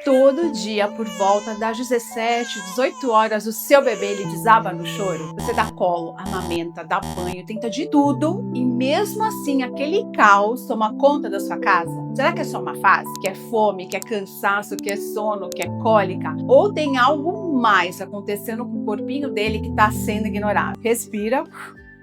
Todo dia, por volta das 17, 18 horas, o seu bebê ele desaba no choro. Você dá colo, amamenta, dá banho, tenta de tudo e mesmo assim aquele caos toma conta da sua casa? Será que é só uma fase? Que é fome, que é cansaço, que é sono, que é cólica? Ou tem algo mais acontecendo com o corpinho dele que está sendo ignorado? Respira.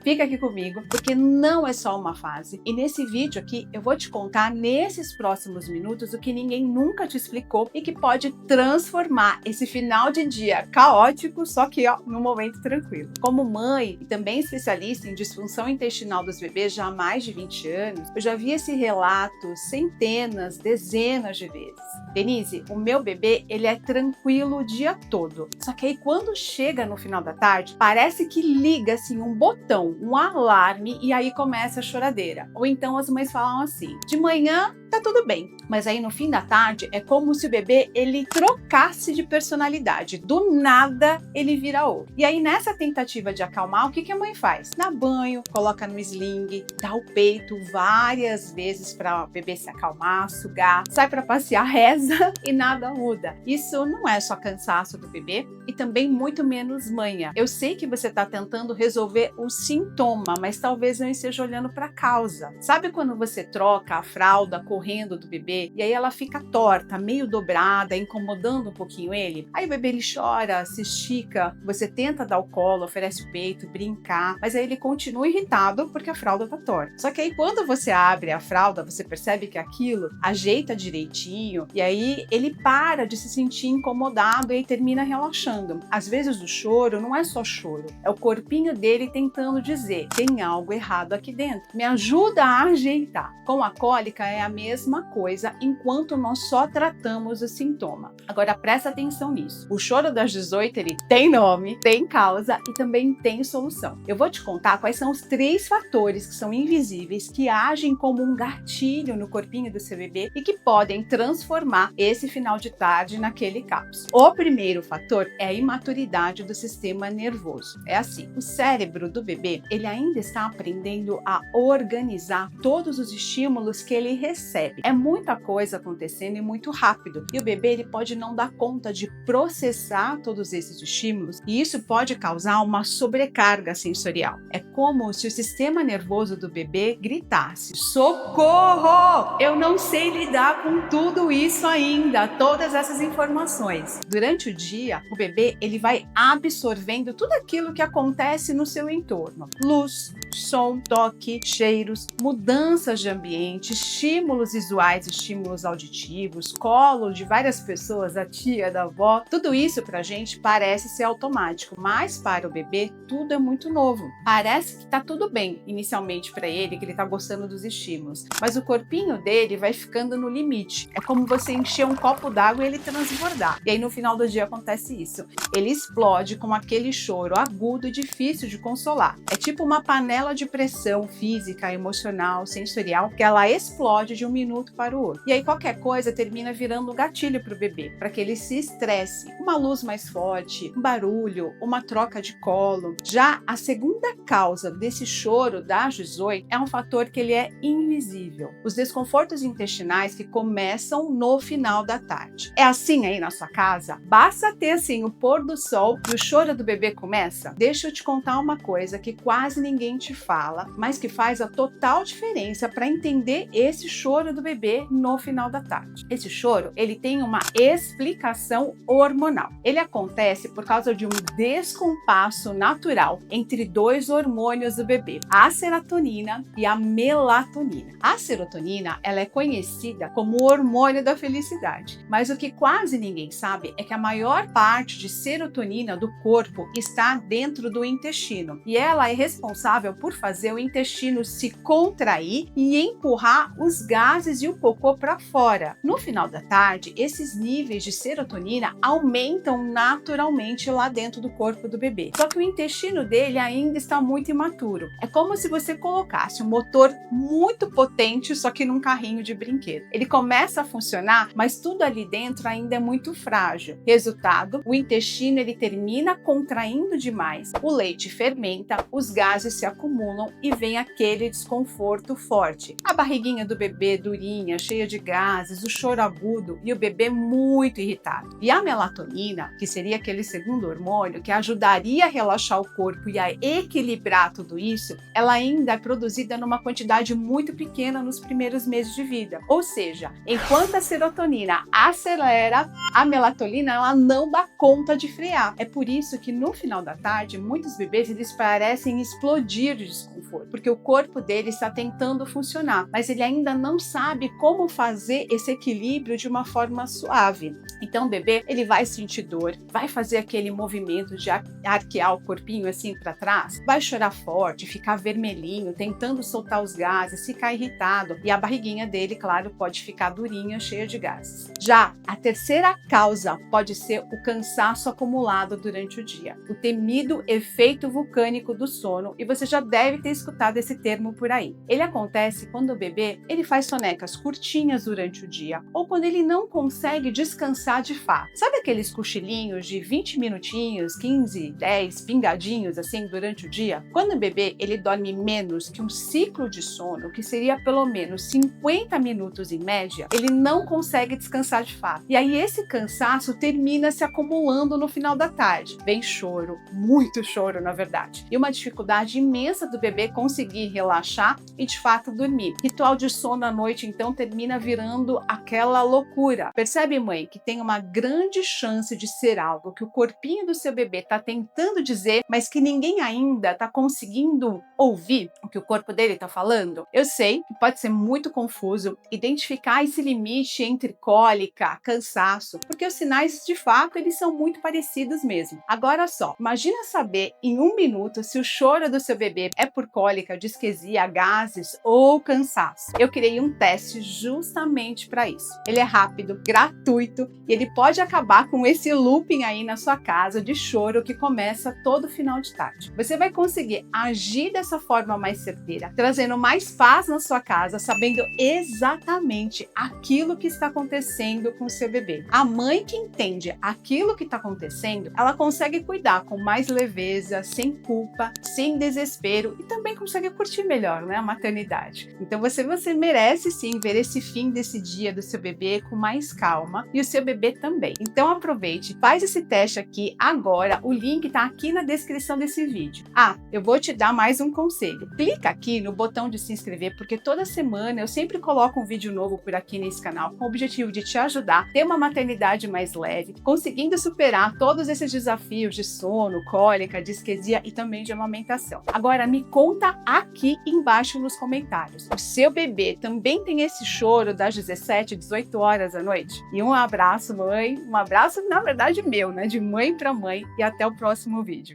Fica aqui comigo, porque não é só uma fase. E nesse vídeo aqui, eu vou te contar nesses próximos minutos o que ninguém nunca te explicou e que pode transformar esse final de dia caótico, só que num momento tranquilo. Como mãe e também especialista em disfunção intestinal dos bebês já há mais de 20 anos, eu já vi esse relato centenas, dezenas de vezes. Denise, o meu bebê, ele é tranquilo o dia todo. Só que aí quando chega no final da tarde, parece que liga assim um botão, um alarme, e aí começa a choradeira. Ou então as mães falam assim: de manhã tá tudo bem, mas aí no fim da tarde é como se o bebê ele trocasse de personalidade. Do nada ele vira outro. E aí nessa tentativa de acalmar, o que a mãe faz? Dá banho, coloca no sling, dá o peito várias vezes para o bebê se acalmar, sugar, sai para passear, reza e nada muda. Isso não é só cansaço do bebê e também muito menos manha. Eu sei que você está tentando resolver o sintoma, mas talvez não esteja olhando para a causa. Sabe quando você troca a fralda correndo do bebê e aí ela fica torta, meio dobrada, incomodando um pouquinho ele? Aí o bebê ele chora, se estica, você tenta dar o colo, oferece o peito, brincar, mas aí ele continua irritado porque a fralda tá torta. Só que aí quando você abre a fralda, você percebe que aquilo ajeita direitinho e aí ele para de se sentir incomodado e aí termina relaxando. Às vezes o choro não é só choro, é o corpinho dele tentando dizer: tem algo errado aqui dentro, me ajuda a ajeitar. Com a cólica é a mesma coisa, enquanto nós só tratamos o sintoma. Agora presta atenção nisso. O choro das 18 ele tem nome, tem causa e também tem solução. Eu vou te contar quais são os 3 fatores que são invisíveis, que agem como um gatilho no corpinho do seu bebê e que podem transformar esse final de tarde naquele caos. O primeiro fator é a imaturidade do sistema nervoso. É assim, o cérebro do bebê, ele ainda está aprendendo a organizar todos os estímulos que ele recebe. É muita coisa acontecendo e muito rápido. E o bebê, ele pode não dar conta de processar todos esses estímulos e isso pode causar uma sobrecarga sensorial. É como se o sistema nervoso do bebê gritasse: socorro! Eu não sei lidar com tudo isso ainda, todas essas informações. Durante o dia, o bebê ele vai absorvendo tudo aquilo que acontece no seu entorno: luz, som, toque, cheiros, mudanças de ambiente, estímulos visuais, estímulos auditivos, colo de várias pessoas, da tia, da avó. Tudo isso pra gente parece ser automático, mas para o bebê tudo é muito novo. Parece que tá tudo bem inicialmente para ele, que ele tá gostando dos estímulos, mas o corpinho dele vai ficando no limite. É como você encher um copo d'água e ele transbordar. E aí no final do dia acontece isso. Ele explode com aquele choro agudo e difícil de consolar. É tipo uma panela de pressão física, emocional, sensorial, que ela explode de um minuto para o outro. E aí qualquer coisa termina virando um gatilho para o bebê, para que ele se estresse. Uma luz mais forte, um barulho, uma troca de colo. Já a segunda causa desse choro das 18 é um fator que ele é invisível: os desconfortos intestinais que começam no final da tarde. É assim aí na sua casa? Basta ter assim o pôr do sol e o choro do bebê começa? Deixa eu te contar uma coisa que quase ninguém te fala, mas que faz a total diferença para entender esse choro do bebê no final da tarde. Esse choro, ele tem uma explicação hormonal. Ele acontece por causa de um descompasso natural entre 2 hormônios do bebê: a serotonina e a melatonina. A serotonina, ela é conhecida como o hormônio da felicidade, mas o que quase ninguém sabe é que a maior parte de serotonina do corpo está dentro do intestino e ela é responsável por fazer o intestino se contrair e empurrar os gases e o cocô para fora. No final da tarde, esses níveis de serotonina aumentam naturalmente lá dentro do corpo do bebê. Só que o intestino dele ainda está muito imaturo. É como se você colocasse um motor muito potente, só que num carrinho de brinquedo. Ele começa a funcionar, mas tudo ali dentro ainda é muito frágil. Resultado, o intestino ele termina contraindo demais, o leite fermenta, os gases se acumulam acumulam e vem aquele desconforto forte. A barriguinha do bebê durinha, cheia de gases, o choro agudo e o bebê muito irritado. E a melatonina, que seria aquele segundo hormônio que ajudaria a relaxar o corpo e a equilibrar tudo isso, ela ainda é produzida numa quantidade muito pequena nos primeiros meses de vida. Ou seja, enquanto a serotonina acelera, a melatonina ela não dá conta de frear. É por isso que no final da tarde, muitos bebês eles parecem explodir de desconforto, porque o corpo dele está tentando funcionar, mas ele ainda não sabe como fazer esse equilíbrio de uma forma suave. Então o bebê ele vai sentir dor, vai fazer aquele movimento de arquear o corpinho assim para trás, vai chorar forte, ficar vermelhinho, tentando soltar os gases, ficar irritado e a barriguinha dele, claro, pode ficar durinha, cheia de gases. Já a terceira causa pode ser o cansaço acumulado durante o dia, o temido efeito vulcânico do sono, e você já deve ter escutado esse termo por aí. Ele acontece quando o bebê ele faz sonecas curtinhas durante o dia ou quando ele não consegue descansar de fato. Sabe aqueles cochilinhos de 20 minutinhos, 15, 10 pingadinhos assim durante o dia? Quando o bebê ele dorme menos que um ciclo de sono, que seria pelo menos 50 minutos em média, ele não consegue descansar de fato. E aí esse cansaço termina se acumulando no final da tarde. Vem choro, muito choro na verdade, e uma dificuldade imensa do bebê conseguir relaxar e de fato dormir. Ritual de sono à noite então termina virando aquela loucura. Percebe, mãe, que tem uma grande chance de ser algo que o corpinho do seu bebê está tentando dizer, mas que ninguém ainda está conseguindo ouvir o que o corpo dele está falando? Eu sei que pode ser muito confuso identificar esse limite entre cólica, cansaço, porque os sinais de fato eles são muito parecidos mesmo. Agora só, imagina saber em um minuto se o choro do seu bebê é por cólica, disquesia, gases ou cansaço. Eu criei um teste justamente para isso. Ele é rápido, gratuito e ele pode acabar com esse looping aí na sua casa de choro que começa todo final de tarde. Você vai conseguir agir dessa forma mais certeira, trazendo mais paz na sua casa, sabendo exatamente aquilo que está acontecendo com o seu bebê. A mãe que entende aquilo que está acontecendo, ela consegue cuidar com mais leveza, sem culpa, sem desespero e também consegue curtir melhor, né, a maternidade. Então você merece sim ver esse fim desse dia do seu bebê com mais calma e o seu bebê também. Então aproveite, faz esse teste aqui agora, o link está aqui na descrição desse vídeo. Ah, eu vou te dar mais um conselho. Clica aqui no botão de se inscrever, porque toda semana eu sempre coloco um vídeo novo por aqui nesse canal com o objetivo de te ajudar a ter uma maternidade mais leve, conseguindo superar todos esses desafios de sono, cólica, disquesia e também de amamentação. Agora me conta aqui embaixo nos comentários. O seu bebê também tem esse choro das 17, 18 horas da noite? E um abraço, mãe. Um abraço, na verdade, meu, né? De mãe para mãe. E até o próximo vídeo.